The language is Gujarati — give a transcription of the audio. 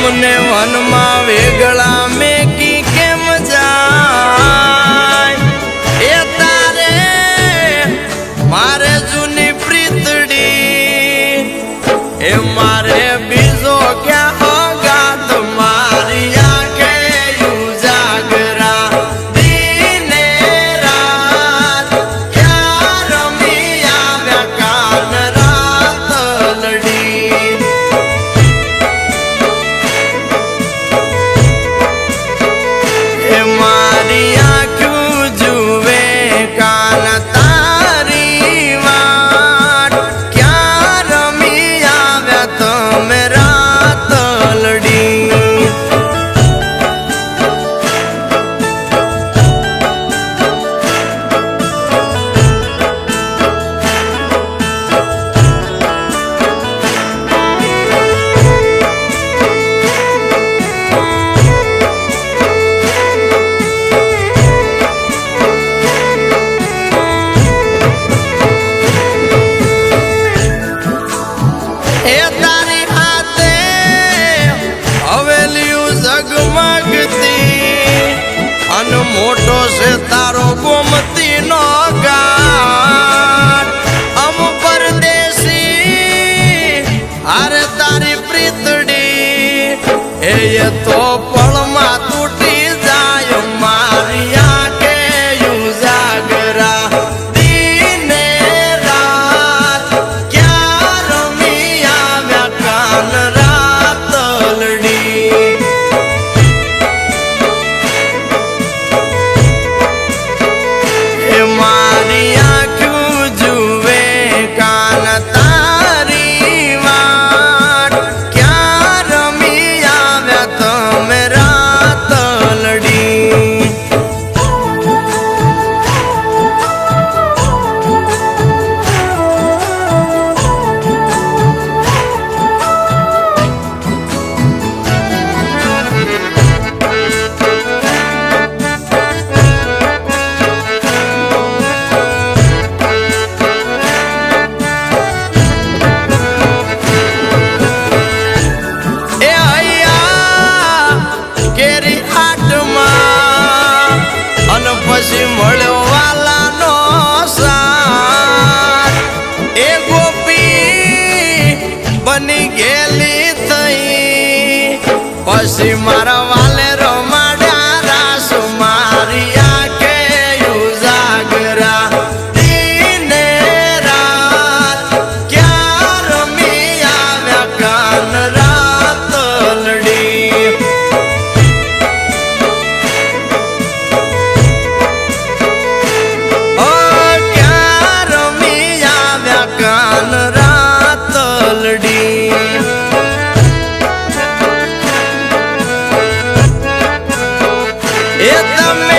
અમને વનમાં વેગળા મેકી કેમ જાય એ તારે મારે જૂની પ્રીતડી એ મારે બીજો ક્યાં ગાત મારી આંખે ઉજાગરા દીને રાત ક્યાં રમી આવ્યા કાન રાત લડી મારી આંખું જુએ કાન તારી વાટ ક્યાં રમી આવ્યા તમે રાત લડી મોટો છે તારો ગોમતી નો ઘાટ અમ પરદેશી અરે તારી પ્રીતડી એ તો પળમાં તૂટી જાય મારી આંખે ઉજાગરા દીને રાત ક્યાં રમી આવ્યા કાન રાત લડી મારી આંખું જુએ કાન તારી વાટ ક્યાં રમી આવ્યા તમે રાત લડી પછી મળ્યો વાલાનો સાથ એ ગોપી બની ગયેલી થઈ પછી મારા વાલે રમાડ્યા રાસ મારી આંખે ઉજાગરા દીને રાત ક્યાં રમી આવ્યા કાન રાત લડી કાન રાત લડી એ તમે